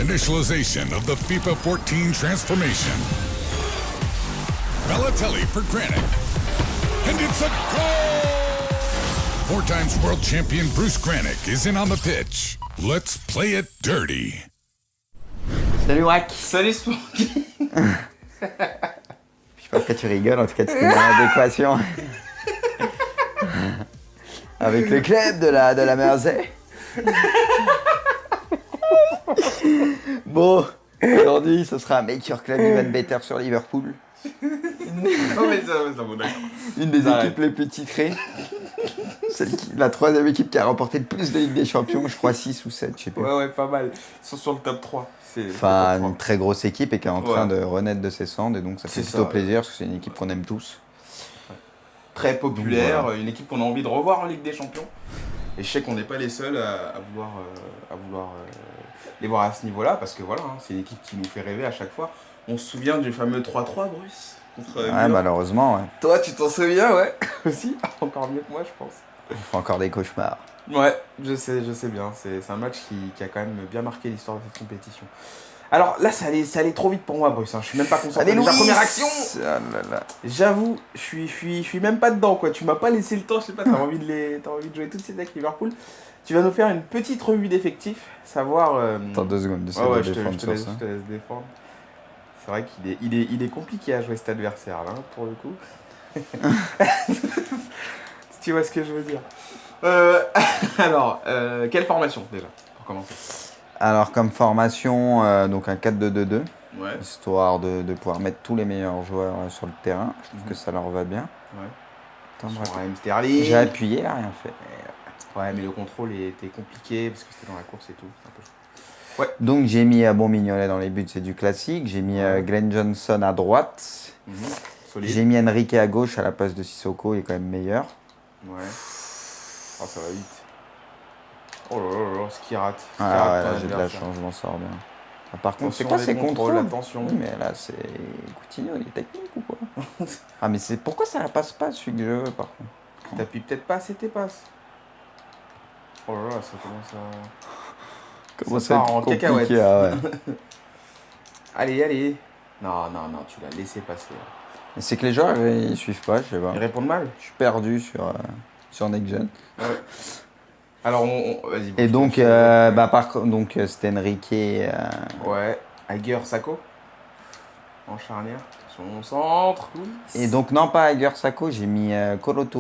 Initialization of the FIFA 14 transformation. Balotelli for Granit. And it's a goal! 4 times world champion Bruce Granick is in on the pitch. Let's play it dirty. Salut Wack. Salut Spanky. Je sais pas pourquoi tu rigoles, en tout cas tu es dans l'adéquation avec le club de la Mersey. Bon, aujourd'hui ce sera un Make Your Club Even Better sur Liverpool. Non mais ça bon d'accord. Une des équipes les plus titrées. La 3e équipe qui a remporté le plus de Ligue des Champions, je crois 6 ou 7, je sais plus. Ouais, pas mal. Ils sont sur le top 3. Enfin, une très grosse équipe et qui est en train de renaître de ses cendres, et donc ça fait plutôt plaisir parce que c'est une équipe qu'on aime tous. Très populaire, donc, voilà. Une équipe qu'on a envie de revoir en Ligue des Champions. Et je sais qu'on n'est pas les seuls à vouloir les voir à ce niveau-là, parce que voilà, c'est une équipe qui nous fait rêver à chaque fois. On se souvient du fameux 3-3, Bruce, contre Milan. Malheureusement, ouais. Toi, tu t'en souviens, ouais, aussi. Encore mieux que moi, je pense. On fait encore des cauchemars. Ouais, je sais bien. C'est un match qui a quand même bien marqué l'histoire de cette compétition. Alors là, ça allait trop vite pour moi, Bruce. Je suis même pas concentré. La première action. J'avoue, je suis même pas dedans, quoi. Tu m'as pas laissé le temps. Je sais pas. T'as envie de jouer tout de suite avec Liverpool. Tu vas nous faire une petite revue d'effectifs, savoir. Attends 2 secondes. Je te laisse défendre. C'est vrai qu'il est compliqué à jouer cet adversaire là, pour le coup. Si tu vois ce que je veux dire. Alors, quelle formation déjà, pour commencer? Alors, comme formation, donc un 4-2-2-2, Ouais. histoire de pouvoir mettre tous les meilleurs joueurs sur le terrain. Je trouve que ça leur va bien. Ouais. Attends, Raheem Sterling. j'ai appuyé, là, rien fait. Ouais, mais le contrôle était compliqué parce que c'était dans la course et tout. Un peu chaud. Ouais. Donc, j'ai mis Mignolet dans les buts, c'est du classique. J'ai mis Glenn Johnson à droite. Solide. J'ai mis Enrique à gauche à la place de Sissoko, il est quand même meilleur. Ouais. Oh, ça va vite. Oh là là, ce qui rate. J'ai de la chance, je m'en sors bien. Par contre, c'est Attention, quoi les ces contrôles, contrôles? attention. Oui, mais là, c'est Coutinho, il est technique ou quoi? Ah, mais c'est pourquoi ça passe pas, celui que je veux, par contre? T'appuies peut-être pas assez tes passes. Oh là là, ça commence à... Comment ça ça part être en compliqué, cacahuète. ouais. Allez. Non, tu l'as laissé passer. Mais c'est que les joueurs, ils suivent pas, je sais pas. Ils répondent mal. Je suis perdu sur Next Gen. Ouais. Alors, vas-y. Et donc, donc c'était Enrique. Ouais. Hager, Sako. En charnière. Attention, on centre. Et donc, non, pas Hager, Sako, j'ai mis Coloto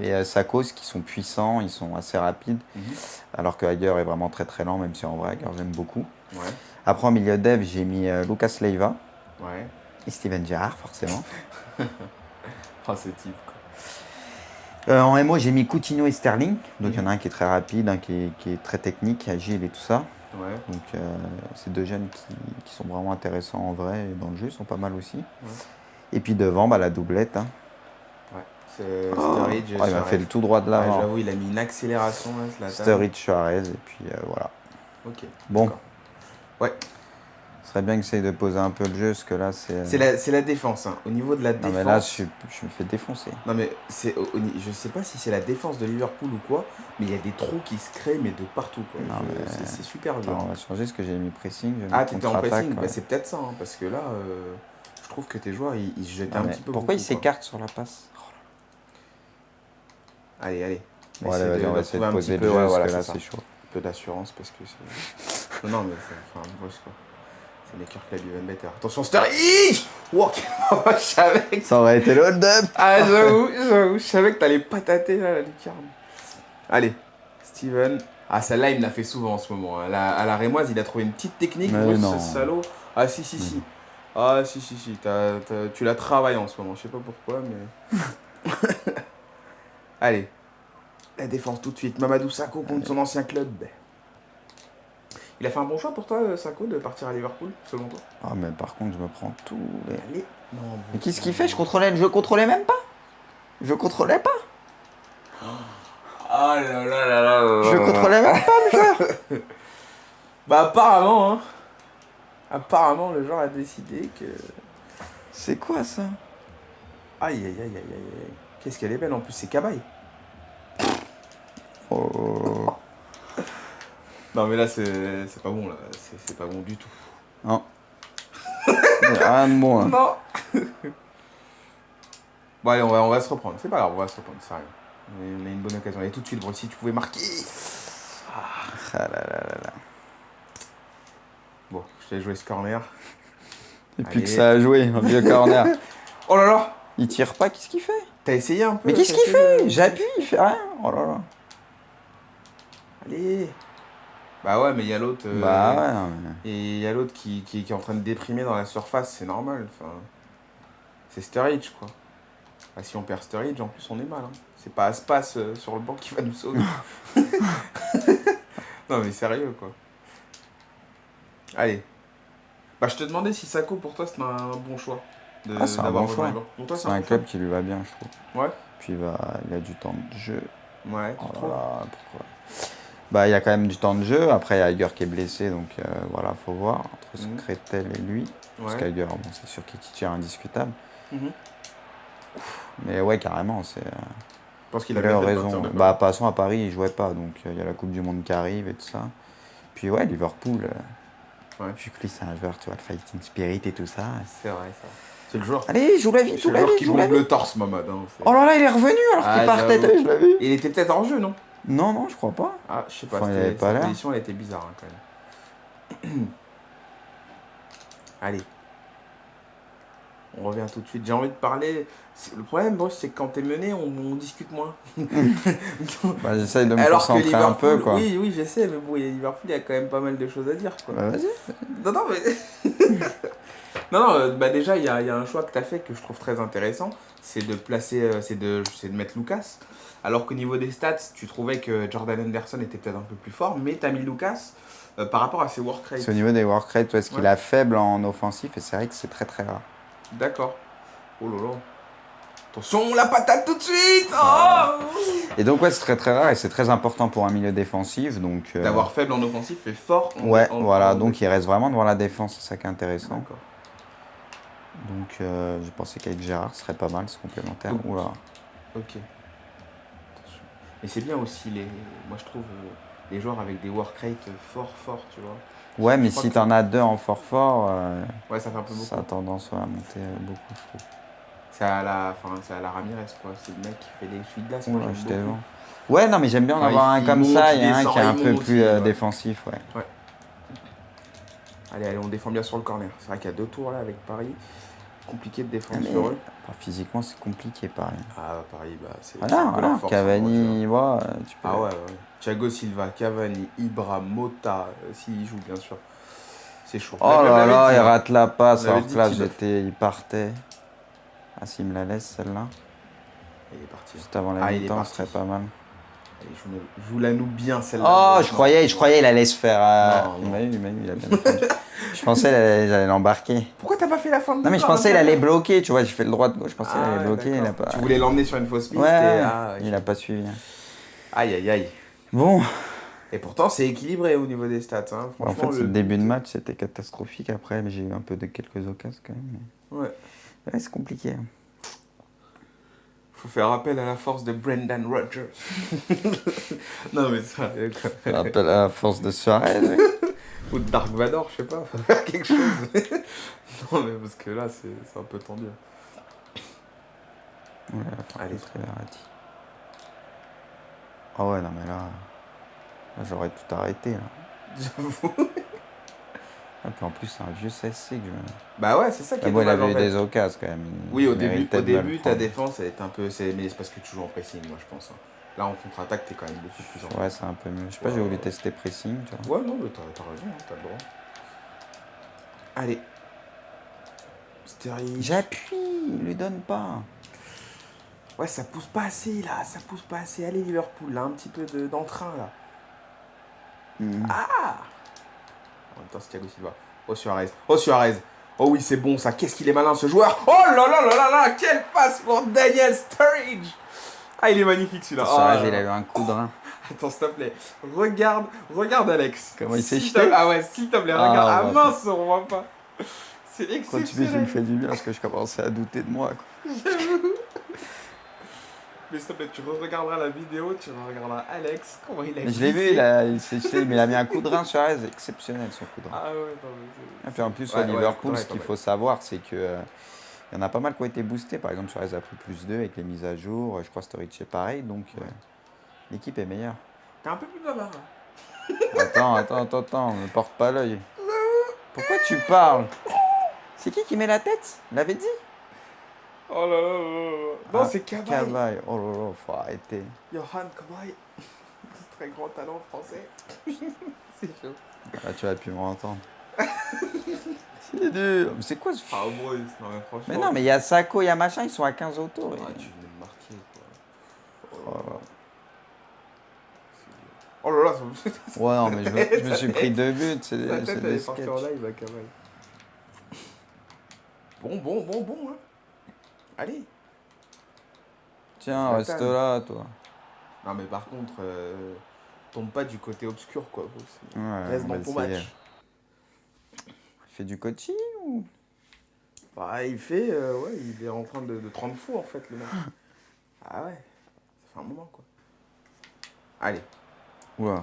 et Sakos qui sont puissants, ils sont assez rapides. Alors que Hager est vraiment très très lent, même si en vrai, Hager j'aime beaucoup. Ouais. Après, en milieu dev, j'ai mis Lucas Leiva. Ouais. Et Steven Gerrard, forcément. Ah, ce type, quoi. En MO, j'ai mis Coutinho et Sterling. Donc, il y en a un qui est très rapide, un qui est très technique, agile et tout ça. Ouais. Donc, c'est 2 jeunes qui sont vraiment intéressants en vrai et dans le jeu, ils sont pas mal aussi. Ouais. Et puis devant, la doublette. Hein. Ouais. C'est Sturridge. Il m'a fait le tout droit de l'avant. J'avoue, il a mis une accélération là. Sturridge, Suarez, et puis voilà. Ok. Bon. Ouais. Ce serait bien que j'essaye de poser un peu le jeu, parce que là, c'est... C'est la défense, hein. Au niveau de la défense... Non, mais là, je me fais défoncer. Non, mais je sais pas si c'est la défense de Liverpool ou quoi, mais il y a des trous qui se créent, mais de partout, quoi. C'est super dur. On va changer, ce que j'ai mis pressing. T'étais en pressing, ouais. C'est peut-être ça, hein, parce que là, je trouve que tes joueurs, ils se jetaient un petit peu pourquoi beaucoup, ils s'écartent sur la passe? Allez. Bon, allez, vas-y, on va essayer de poser le jeu, parce que là, c'est chaud. Un peu d'assurance, parce que c'est... non, mais c'est un boss, quoi. C'est Make Your Club Even Better. Attention, Sturridge! Wow, je savais que... Ça aurait été le hold-up! Ah, j'avoue, je savais que t'allais pas tâter, là, la lucarne. Allez, Steven. Ah, celle-là, il me l'a fait souvent en ce moment. À la rémoise, il a trouvé une petite technique, ce salaud. Ah, si. Ah, si. Tu la travailles en ce moment, je sais pas pourquoi, mais... Allez. La défense tout de suite. Mamadou Sakho contre son ancien club. Il a fait un bon choix pour toi, Sakho, de partir à Liverpool, selon toi? Ah, mais par contre, je me prends tout. Allez. Non, mais qu'est-ce qu'il fait? Je contrôlais même pas. Je contrôlais pas. Ah là là. Je contrôlais même pas le joueur. Bah apparemment, hein. Apparemment, le joueur a décidé que... C'est quoi ça? Aïe. Qu'est-ce qu'elle est belle en plus, c'est Cabaye. Oh. Non, mais là, c'est pas bon, là. C'est pas bon du tout. Non. Rien de bon, là. Non. Bon, allez, on va se reprendre. C'est pas grave, on va se reprendre, c'est rien. On a une bonne occasion. Allez, tout de suite, si tu pouvais marquer. Ah là là là là. Bon, je t'ai joué ce corner. Et puis que ça a joué, un vieux corner. Oh là là. Il tire pas, qu'est-ce qu'il fait? T'as essayé un peu? Mais qu'est-ce qu'il fait? J'appuie, il fait rien. Oh là là. Allez. Bah ouais, mais il y a l'autre. Bah ouais, non, mais... Et il y a l'autre qui est en train de déprimer dans la surface, c'est normal. Enfin, c'est Sturridge, quoi. Bah, si on perd Sturridge, en plus, on est mal. Hein. C'est pas Aspas sur le banc qui va nous sauver. Non, mais sérieux, quoi. Allez. Bah, je te demandais si Sakho, pour toi, c'était un bon choix. C'est un bon choix. Pour toi, c'est un club qui lui va bien, je trouve. Ouais. Puis il a du temps de jeu. Ouais, oh là là, pourquoi? Bah, il y a quand même du temps de jeu. Après, il y a Hager qui est blessé, donc voilà, faut voir entre Skritel et lui. Parce qu'Hager, bon, c'est sûr qu'il est titulaire indiscutable. Mais ouais, carrément, c'est. Parce qu'il a bien raison. Bah, de toute façon, à Paris, il jouait pas, donc il y a la Coupe du Monde qui arrive et tout ça. Puis ouais, Liverpool. Vu que lui, c'est un joueur, tu vois, le fighting spirit et tout ça. C'est vrai, ça. C'est le joueur. Allez, joue la vie, joue la vie. Qui joue le torse, Mamad. Hein, oh là là, il est revenu alors qu'il partait, je l'ai vu. Il était peut-être en jeu, non? Non, je crois pas. Ah, je sais pas, cette position, elle était bizarre, hein, quand même. Allez. On revient tout de suite. J'ai envie de parler. Le problème, c'est que quand t'es mené, on discute moins. Bah, j'essaye de me concentrer un peu, quoi. Oui, j'essaie, mais bon, Liverpool, il y a quand même pas mal de choses à dire, quoi. Bah, vas-y. Non, mais... non, bah déjà, il y a un choix que t'as fait que je trouve très intéressant. C'est de placer, c'est de mettre Lucas. Alors qu'au niveau des stats, tu trouvais que Jordan Henderson était peut-être un peu plus fort, mais t'as mis Lucas par rapport à ses work rates. C'est au niveau des work rates, est-ce qu'il a faible en offensif, et c'est vrai que c'est très très rare. D'accord. Oh là là. Attention, la patate tout de suite. Oh et donc ouais, c'est très très rare et c'est très important pour un milieu défensif. Donc d'avoir faible en offensif et fort voilà, donc il reste vraiment devant la défense, c'est ça qui est intéressant. D'accord. Donc je pensais qu'avec Gérard, ce serait pas mal, ce complémentaire. Oula. Ok. Mais c'est bien aussi, moi je trouve, les joueurs avec des work rates forts, tu vois. Ouais, mais si t'en as deux en fort, ouais, ça fait un peu beaucoup. Ça a tendance à monter beaucoup, je trouve. C'est à la Ramirez, quoi. C'est le mec qui fait les essuie-glaces. Ouais, non, mais j'aime bien en avoir un comme ça. Il y a un qui est un peu plus défensif, ouais. Allez, on défend bien sur le corner. C'est vrai qu'il y a deux tours là avec Paris. Compliqué de défendre sur eux. Physiquement, c'est compliqué, Paris. Ah, Paris, bah, c'est. Voilà, Cavani, tu peux... Ah ouais. Thiago Silva, Cavani, Ibra, Mota, s'il joue, bien sûr. C'est chaud. Oh là là, il rate la passe, alors que là, il partait. Ah, s'il me la laisse, celle-là. Il est parti. Juste avant la mi-temps, ce serait pas mal. Allez, joue-la-nous bien, celle-là. Oh, je croyais il allait se faire... Il m'a eu, il a bien défendu. Je pensais qu'il allait l'embarquer. Pourquoi t'as pas fait la fin de Non, mais je pensais qu'il allait bloquer, tu vois, j'ai fait le droit-gauche, je pensais qu'il allait bloquer. Il a pas... Tu voulais l'emmener sur une fausse piste il a pas suivi. Aïe. Bon. Et pourtant, c'est équilibré au niveau des stats. Hein. En fait, le début de match, c'était catastrophique. Après, j'ai eu un peu de quelques occasions quand même. Mais... Ouais, c'est compliqué. Faut faire appel à la force de Brendan Rodgers. Non, mais ça... Appel à la force de Suarez. Ou de Dark Vador, je sais pas. Faut faire quelque chose. Non, mais parce que là, c'est un peu tendu. Ouais, allez, très Verratti. Ah ouais, non, mais là j'aurais tout arrêté, là. J'avoue. Et puis en plus, c'est un vieux CSC que je... Bah ouais, c'est ça qui est dommage. dommage, il avait eu des occasions, quand même. Oui, au début ta défense, elle est un peu... Mais c'est parce que tu joues en pressing, moi, je pense. Hein. Là, en contre-attaque, t'es quand même beaucoup plus en... Ouais, c'est un peu mieux. Je sais pas, j'ai voulu tester pressing, tu vois. Ouais, non, mais t'as raison, hein, t'as le droit. Allez. Sturridge. J'appuie, il lui donne pas. Ouais, ça pousse pas assez, là. Ça pousse pas assez. Allez, Liverpool, là, un petit peu d'entrain, là. Ah! En même temps, c'est Thiago Silva. Oh, Suarez. Oh oui, c'est bon, ça. Qu'est-ce qu'il est malin, ce joueur. Oh là là là là là. Quelle passe pour Daniel Sturridge. Ah, il est magnifique, celui-là. Suarez, il a eu un coup de rein. Attends, s'il te plaît. Regarde, Alex. Comment il s'est jeté. Ah ouais, s'il te plaît, regarde. Ah mince, on voit pas. C'est exceptionnel. Quand tu fais, ça me fait du bien parce que je commençais à douter de moi, quoi. Mais s'il te plaît, tu regarderas la vidéo, tu regarderas Alex, comment il a Mais je l'ai vu, mais il a mis un coup de rein sur Suarez, exceptionnel son coup de rein. Ah ouais, non, mais et puis en plus, à Liverpool, ce qu'il faut savoir, c'est que il y en a pas mal qui ont été boostés. Par exemple, Suarez a pris +2 avec les mises à jour. Je crois que Sturridge est pareil, donc l'équipe est meilleure. T'es un peu plus bavard là. Attends, ne porte pas l'œil. Pourquoi tu parles? C'est qui met la tête? L'avait dit? Oh là là là là. Non, c'est Cabaye. Cabaye, oh là là, faut arrêter. Johan Cabaye. Très grand talent français. C'est chaud. Là, tu vas plus m'entendre. C'est dur. Mais c'est quoi ce Ah, Bruce, non, mais franchement. Mais non, mais il y a Sako, il y a machin, ils sont à 15 autour. Ah, tu venais de marquer quoi. Oh là là. Oh là là, Ouais, non, mais je me suis pris 2 buts, c'est sa tête, elle des est partie en sketchs. live à Cabaye. Bon, hein. Allez. Tiens, reste là, toi. Non, mais par contre, tombe pas du côté obscur, quoi. Ouais, Reste on dans va ton essayer. match. Il fait du coaching ou... Bah, il fait, ouais, il est en train de te rendre fou, en fait, le mec. Ah ouais, ça fait un moment, quoi. Allez. Ouais.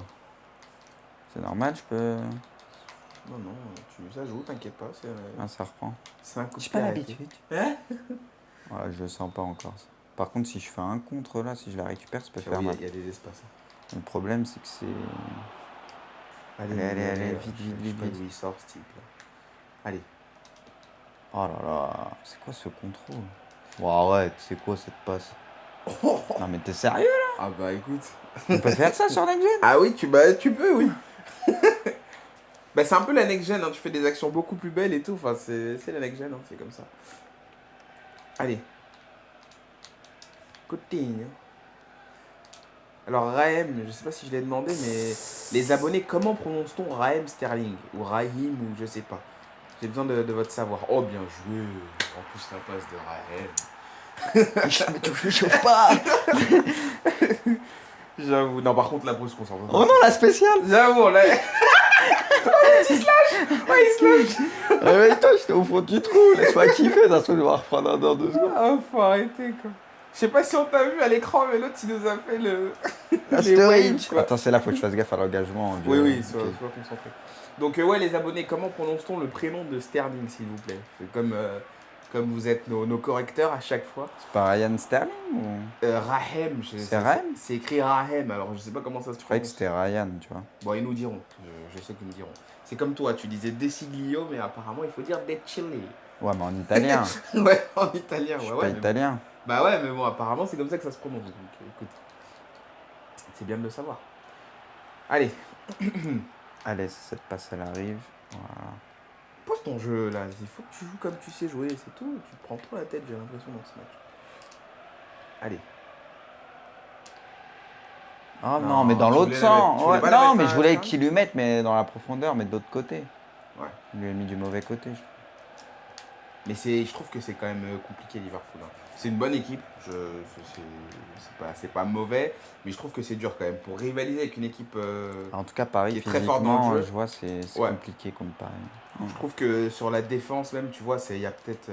C'est normal, je peux... Non, ça joue, t'inquiète pas. Ah, ça reprend. C'est un coup de J'ai pas pied l'habitude. arrêté. Ouais, je le sens pas encore. Ça. Par contre, si je fais un contre là, si je la récupère, ça peut faire Oui, mal. il y a des espaces. Le problème, c'est que c'est... Allez, vite. D'où il sort, ce type là. Allez. Oh là là, c'est quoi ce contrôle? Bon, arrête, c'est quoi cette passe? Non mais t'es sérieux là? Ah bah écoute. On peut faire ça sur next gen? Ah oui, tu peux, oui. Bah c'est un peu la next gen, hein. Tu fais des actions beaucoup plus belles et tout. Enfin, c'est la next gen, hein. C'est comme ça. Allez. Continue. Alors Raheem, je sais pas si je l'ai demandé, mais les abonnés, comment prononce-t-on Raheem Sterling? Ou Raheem, ou je sais pas. J'ai besoin de votre savoir. Oh, bien joué. En plus, la passe de Raheem. Je me chauffe pas. J'avoue. Non, par contre, la Bruce, qu'on s'en va. Oh non, la spéciale. J'avoue, là. Petit slash. Ouais, il slash. Réveille-toi, j'étais au fond du trou. Laisse-moi kiffer, ça se trouve, je vais reprendre dans 2 secondes. Ah, faut arrêter, quoi. Je sais pas si on t'a vu à l'écran, mais l'autre, il nous a fait le... les waves, quoi. Attends, c'est là, faut que je fasse gaffe à l'engagement. Oui, sois concentré. Donc, ouais, les abonnés, comment prononce-t-on le prénom de Sterling, s'il vous plaît? C'est comme vous êtes nos correcteurs à chaque fois. C'est pas Ryan Sterling ou... Raheem. C'est Raheem? C'est écrit Raheem, alors je sais pas comment ça se Je croyais que prononce. c'était Ryan, tu vois. Bon, ils nous diront. Je sais qu'ils nous diront. C'est comme toi, tu disais Desiglio, mais apparemment, il faut dire Decilli. Ouais, mais en italien. Ouais, en italien. Je suis Ouais, pas mais italien. Bah ouais, mais bon, apparemment, c'est comme ça que ça se prononce. Donc, écoute, c'est bien de le savoir. Allez. Allez, cette passe, elle arrive. Voilà. Pose ton jeu, là. Il faut que tu joues comme tu sais jouer, c'est tout. Tu te prends trop la tête, j'ai l'impression, dans ce match. Allez. Oh Non, non, mais dans tu l'autre voulais sens. tu voulais Ouais, pas la non, mettre mais à je voulais l'extérieur qu'il lui mette, mais dans la profondeur, mais de l'autre côté. Ouais. Il lui a mis du mauvais côté. Mais je trouve que c'est quand même compliqué, Liverpool. Hein. C'est une bonne équipe, c'est pas mauvais, mais je trouve que c'est dur quand même. Pour rivaliser avec une équipe, En tout cas, Paris, qui est très fort dans le physiquement, jeu. je vois, c'est Ouais. compliqué contre Paris. je trouve que sur la défense même, tu vois, il y a peut-être...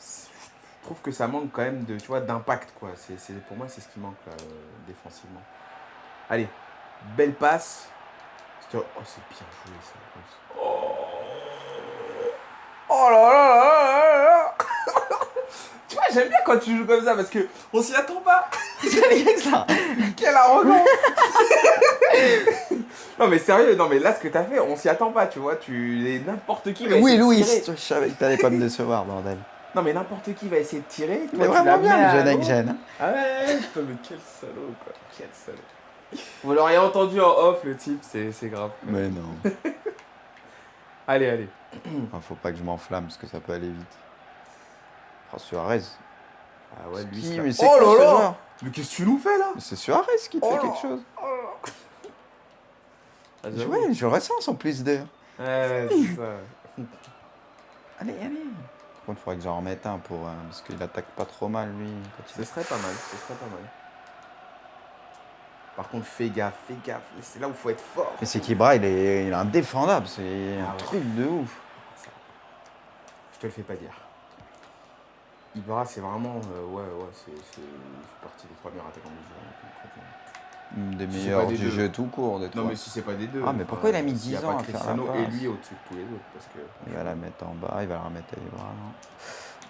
je trouve que ça manque quand même de, tu vois, d'impact, quoi. Pour moi, c'est ce qui manque là, défensivement. Allez, belle passe. Oh, c'est bien joué ça. Oh là là là là là. Tu vois, j'aime bien quand tu joues comme ça parce que on s'y attend pas. ça. Quelle arrogance. Non mais sérieux, non mais là ce que t'as fait, on s'y attend pas, tu vois, n'importe qui va Oui, essayer Louis, de tirer. je savais que t'allais pas me décevoir, bordel. Non mais n'importe qui va essayer de tirer. Toi, Mais tu vraiment la bien, mets le à jeune avec l'eau. Gênes. Ah ouais, putain, mais quel salaud quoi, quel salaud. Vous l'auriez entendu en off le type, c'est grave. Quoi. Mais non. Allez. Enfin, faut pas que je m'enflamme parce que ça peut aller vite. Oh, Suarez. Ah ouais, lui, Mais c'est oh quoi ce là là. joueur? Mais qu'est-ce que tu nous fais là? Mais c'est Suarez qui te Oh fait là. quelque chose. Ah, Ouais, je ressens son plus 2. Ouais, c'est ça. Allez. Par contre, il faudrait que j'en remette un pour. Parce qu'il attaque pas trop mal, lui. Ce serait pas mal, Par contre, fais gaffe. C'est là où il faut être fort. Mais c'est qu'Ibra, il est indéfendable. C'est Ah un ouais. truc de ouf. Je te le fais pas dire. Ibra, c'est vraiment. Ouais, c'est partie des 3 meilleurs attaquants du jeu. Des meilleurs du jeu tout court. Non, mais si c'est pas des deux. Ah, mais pourquoi il a mis 10 ans à faire la passe? Et lui au-dessus de tous les autres. Parce que, il va la mettre en bas, il va la remettre à Ibra.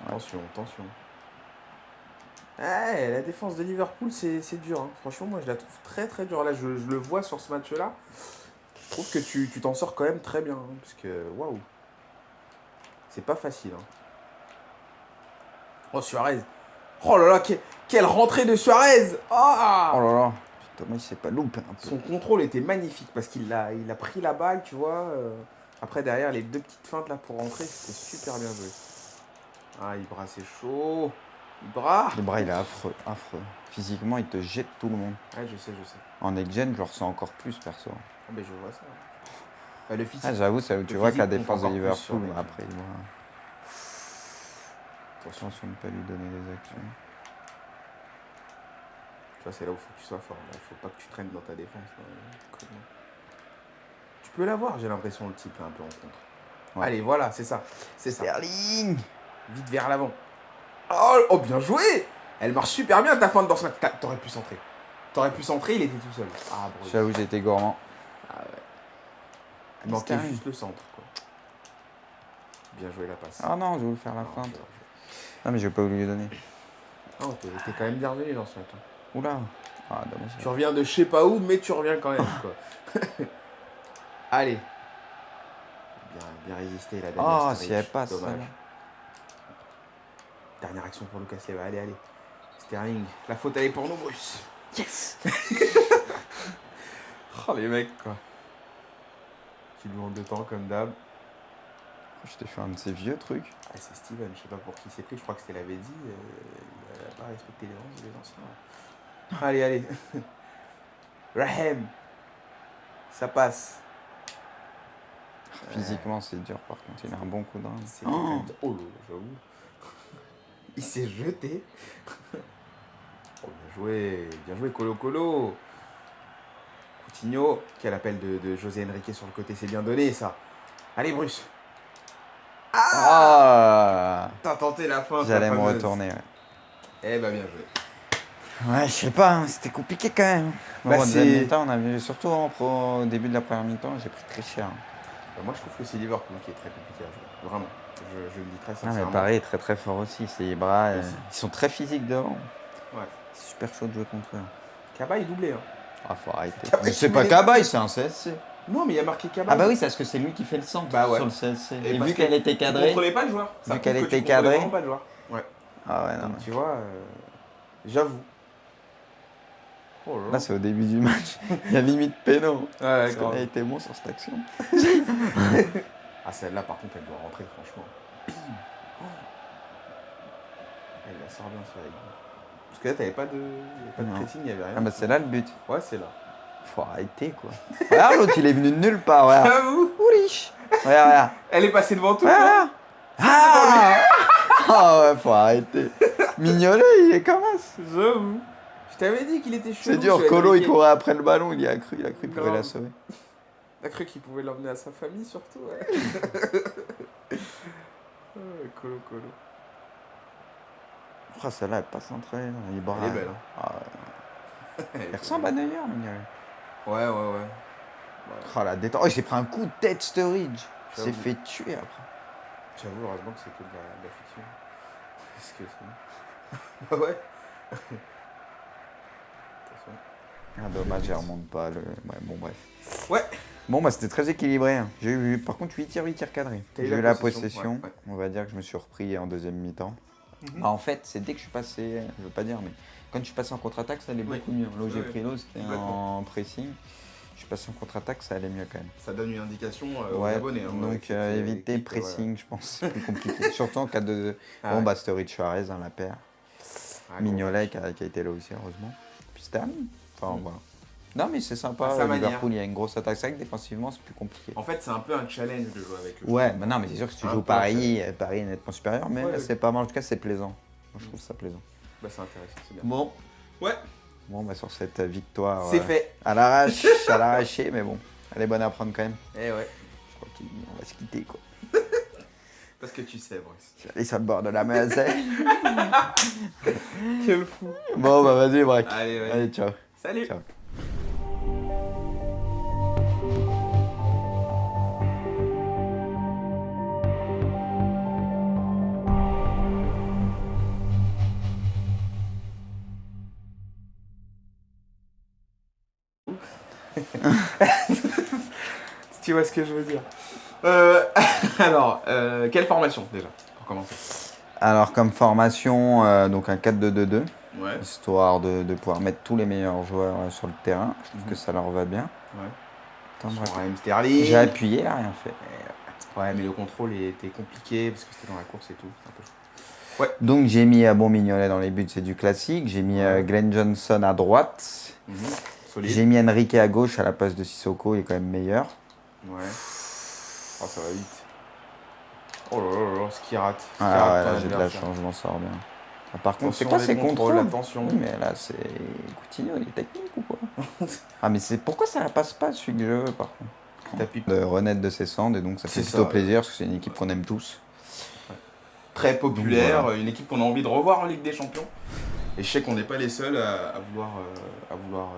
Attention. Ouais, la défense de Liverpool, c'est dur. Hein. Franchement, moi, je la trouve très très dure. Là, je le vois sur ce match-là. Je trouve que tu t'en sors quand même très bien. Hein, parce que, waouh. C'est pas facile. Hein. Oh, Suarez. Oh là là, quelle rentrée de Suarez. Oh là là. Putain, moi, il s'est pas loupé un peu. Son contrôle était magnifique parce qu'il a pris la balle, tu vois. Après, derrière, les 2 petites feintes là pour rentrer, c'était super bien joué. Ah, Ibra, c'est chaud. Ibra, il est affreux. Physiquement, il te jette tout le monde. Ouais, je sais. En next-gen, je le ressens encore plus, perso. Ah, mais je vois ça. Bah, le physique. J'avoue, tu vois que la défense de Liverpool, plus, après, il doit... Attention de ne pas lui donner des actions. Tu vois, c'est là où il faut que tu sois fort. Il faut pas que tu traînes dans ta défense. Tu peux l'avoir, j'ai l'impression, le type, là, un peu en contre. Ouais. Allez, voilà, c'est ça. Sterling. Vite vers l'avant. Oh, bien joué. Elle marche super bien, ta feinte dans ce match. T'aurais pu centrer. Il était tout seul. Ah, bon. J'avoue, j'ai été gourmand. Ah ouais. Il manquait juste le centre, quoi. Bien joué la passe. Ah non, je voulais faire la feinte. Non, mais je vais pas voulu lui donner. Non, t'es quand même bien revenu dans ce match. Oula. Ah, dommage. Tu reviens de je sais pas où, mais tu reviens quand même, quoi. Allez. Bien résisté, la dernière. Oh, si elle passe. Dommage. Dernière action pour Lucas Leiva. Allez. Sterling. La faute, elle est pour nous, Bruce. Yes. Oh, les mecs, quoi. Qui lui ont 2 temps, comme d'hab. Je t'ai fait un de ces vieux trucs. Ah, c'est Steven, je sais pas pour qui c'est pris, je crois que c'était l'avait dit. Il a pas respecté les anciens. Allez. Raheem. Ça passe. Physiquement, c'est dur, par contre. Il a un bon coup d'arme. Oh là, j'avoue. Il s'est jeté. Oh, bien joué, Colo. Coutinho, quel appel de José Enrique sur le côté, c'est bien donné, ça. Allez, Bruce. Ah, T'as tenté la fin. j'allais me retourner, ouais. Eh ben, bien joué. Ouais, je sais pas, c'était compliqué quand même. Au deuxième mi-temps, on a vu, surtout au début de la première mi-temps, j'ai pris très cher. Moi, je trouve que c'est Liverpool qui est très compliqué à jouer. Vraiment. Je le dis très sincèrement. Ah, mais pareil, très très fort aussi. C'est Ibra. Ils sont très physiques devant. Ouais. C'est super chaud de jouer contre eux. Cabaye doublé. Hein. Ah, faut arrêter. Mais c'est pas Cabaye, c'est un CSC. Non, mais il y a marqué Cabaye. Ah, bah oui, c'est parce que c'est lui qui fait le centre sur le CSC. Et vu qu'elle était cadrée. Tu contrôlais pas le joueur. Vu qu'elle était cadrée. Pas le joueur. Ouais. Ah, ouais, non. Donc, tu vois, j'avoue. Oh là, c'est au début du match. Il y a limite péno. Ouais, parce qu'on a été bon sur cette action. Ah, celle-là, par contre, elle doit rentrer, franchement. Elle la sort bien, ça. Parce que là, t'avais pas de pressing, il n'y avait rien. Ah, bah c'est là le but. Ouais, c'est là. Faut arrêter, quoi. Regarde, l'autre, il est venu de nulle part. Regarde. J'avoue. Oulich. Regarde. Elle est passée devant tout. Regarde. Ah. Ah ouais, faut arrêter. Mignolet, il est comme as. J'avoue. Je t'avais dit qu'il était chelou. C'est dur, Colo, il courait après le ballon, il a cru qu'il pouvait la sauver. Il a cru qu'il pouvait l'emmener à sa famille, surtout, ouais. Colo. Oh, celle-là, elle passe centrée. Elle est belle, hein. Ah, ouais. Elle ressemble à Neuer, Mignolet. Ouais. Oh, la détente. Oh, j'ai pris un coup de tête, Sturridge. Il s'est fait tuer après. J'avoue, heureusement que c'est que de la fiction. Parce que c'est... Bah ouais. Ah, dommage, elle remonte pas. Ouais, bon, bref. Ouais. Bon, bah, c'était très équilibré. Hein. J'ai eu, par contre, 8 tirs cadrés. J'ai eu la possession. Ouais. On va dire que je me suis repris en deuxième mi-temps. Ah, en fait, c'est dès que je suis passé, je veux pas dire, mais quand je suis passé en contre-attaque, ça allait beaucoup mieux. Là où j'ai pris l'eau, c'était en pressing. Je suis passé en contre-attaque, ça allait mieux quand même. Ça donne une indication aux abonnés. Hein, donc éviter pressing, je pense, c'est plus compliqué. Surtout en cas de... Bah, Sturridge Suarez, la paire. Mignolet qui a été là aussi, heureusement. Puis Sterling. Enfin, voilà. Non, mais c'est sympa. Liverpool, il y a une grosse attaque. C'est vrai que défensivement, c'est plus compliqué. En fait, c'est un peu un challenge de jouer avec le Ouais, bah non, mais c'est sûr que si tu joues Paris est nettement supérieur. Mais c'est pas mal. En tout cas, c'est plaisant. Moi, je trouve ça plaisant. Bah, c'est intéressant, c'est bien. Bon. Ouais. Bon, bah, sur cette victoire. C'est fait. À l'arrache, à l'arraché, mais bon. Elle est bonne à prendre quand même. Eh ouais. Je crois qu'on va se quitter, quoi. Parce que tu sais, Bruce. Et ça me borde de la main, c'est. Quel fou. Bon, bah vas-y, Braque. Allez, ouais. Allez, ciao. Salut. Ciao. Tu vois ce que je veux dire. Alors, quelle formation déjà, pour commencer? Alors, comme formation, donc un 4-2-2-2. Ouais. Histoire de pouvoir mettre tous les meilleurs joueurs sur le terrain. Je trouve que ça leur va bien. Ouais. Attends, Braque. Raheem Sterling. J'ai appuyé, là, rien fait. Ouais, mais le contrôle était compliqué parce que c'était dans la course et tout. Un peu. Ouais. Donc, j'ai mis Bon Mignolet dans les buts, c'est du classique. J'ai mis Glenn Johnson à droite. Solide. J'ai mis Enrique à gauche à la place de Sissoko, il est quand même meilleur. Ouais. Oh, ça va vite. Oh là là, ce qui rate. Ah ouais, là, j'ai de la chance, je m'en sors bien. Ah, par contre, c'est quoi ces contrôles? Attention. Oui, mais là, c'est Coutinho, il est technique ou quoi? Ah, mais c'est pourquoi ça passe pas celui que je veux, par contre? De renaître de ses cendres, et donc ça fait plutôt plaisir, parce que c'est une équipe qu'on aime tous. Très populaire, donc, voilà. Une équipe qu'on a envie de revoir en Ligue des Champions. Et je sais qu'on n'est pas les seuls à vouloir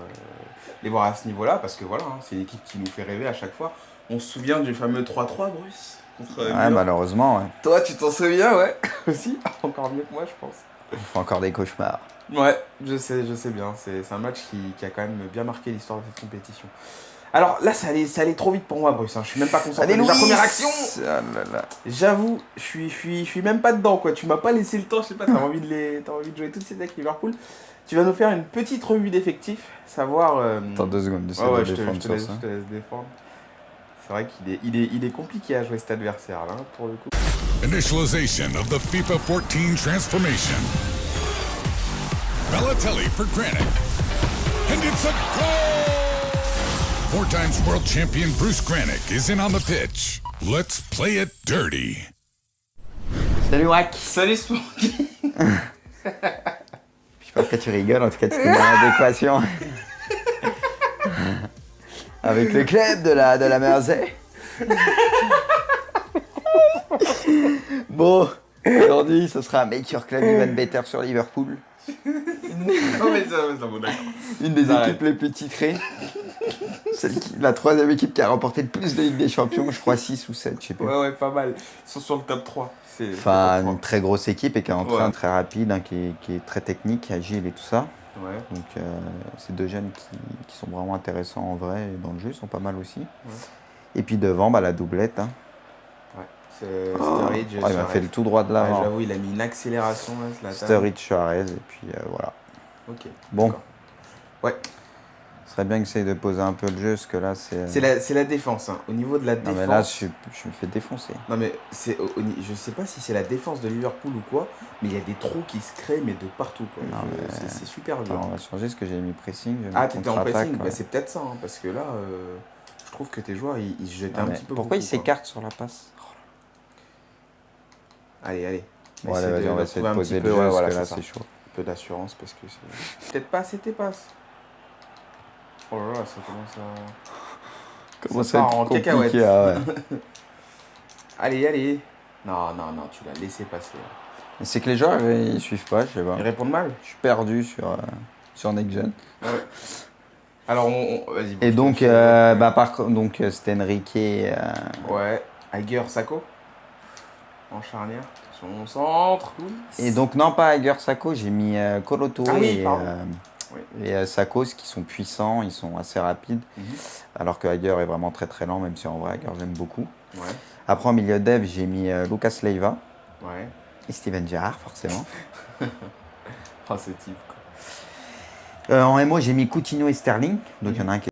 les voir à ce niveau-là, parce que voilà, c'est une équipe qui nous fait rêver à chaque fois. On se souvient du fameux 3-3, Bruce, contre Ouais, malheureusement, ouais. Toi, tu t'en souviens, ouais, aussi. Encore mieux que moi, je pense. On fait encore des cauchemars. Ouais, je sais bien. C'est un match qui a quand même bien marqué l'histoire de cette compétition. Alors là, ça allait trop vite pour moi, Bruce. Je suis même pas concentré. Allez, Déjà, première action. Ah là là. J'avoue, je suis même pas dedans, quoi. Tu m'as pas laissé le temps, je sais pas, t'as envie de jouer toutes ces decks Liverpool. Tu vas nous faire une petite revue d'effectifs, savoir... Attends 2 secondes, je te laisse défendre. C'est vrai qu'il est compliqué à jouer cet adversaire, là, pour le coup. Initialization of the FIFA 14 transformation. Balotelli for Granit. And it's a goal! 4 times world champion Bruce Granick is in on the pitch. Let's play it dirty. Salut, Wack. Salut, Sporky. Je sais pas pourquoi tu rigoles, en tout cas, tu es dans l'adéquation. Avec le club de la Mersey. Bon, aujourd'hui, ce sera Make Your Club Even Better sur Liverpool. Non, mais ça, bon, d'accord. Une des équipes les plus titrées. La 3e équipe qui a remporté le plus de Ligue des Champions, je crois 6 ou 7, je sais plus. Ouais, pas mal. Ils sont sur le top 3. Enfin, une très grosse équipe et qui est en train très rapide, qui est très technique, agile et tout ça. Ouais. Donc, c'est 2 jeunes qui sont vraiment intéressants en vrai et dans le jeu, ils sont pas mal aussi. Ouais. Et puis devant, la doublette. Hein. Ouais, c'est Sturridge. Il m'a fait le tout droit de l'avant. J'avoue, il a mis une accélération là. Sturridge, Suarez, et puis voilà. Ok. Bon. Ouais. Ce serait bien que j'essaye de poser un peu le jeu, parce que là, c'est... C'est la défense, hein. Au niveau de la défense... Non, mais là, je me fais défoncer. Non, mais je sais pas si c'est la défense de Liverpool ou quoi, mais il y a des trous qui se créent, mais de partout, quoi. C'est super dur. Alors, on va changer ce que j'ai mis pressing. Ah, t'étais en pressing? Bah, c'est peut-être ça, hein, parce que là, je trouve que tes joueurs, ils se jetaient un petit peu. Pourquoi ils s'écartent sur la passe? Allez. Bon, allez, vas-y, on va essayer de poser le jeu, parce que là, c'est chaud. Un peu d'assurance, parce que c'est... Peut-être pas, c'était passe. Oh là là, ça commence à... Comment ça part en cacahuète. Ah ouais. Allez. Non, tu l'as laissé passer. C'est que les joueurs, ils suivent pas, je sais pas. Ils répondent mal. Je suis perdu sur Next Gen. Ouais. Alors, vas-y. Et donc, c'était Enrique... Ouais, Hager, Sako. En charnière. Son centre. Et donc, non, pas Hager, Sako, j'ai mis Coloto et Sakos qui sont puissants, ils sont assez rapides, alors que Hager est vraiment très très lent, même si en vrai Hager j'aime beaucoup. Ouais. Après en milieu dev, j'ai mis Lucas Leiva et Steven Gerrard forcément. Oh, ce type quoi. En MO, j'ai mis Coutinho et Sterling, donc il y en a un qui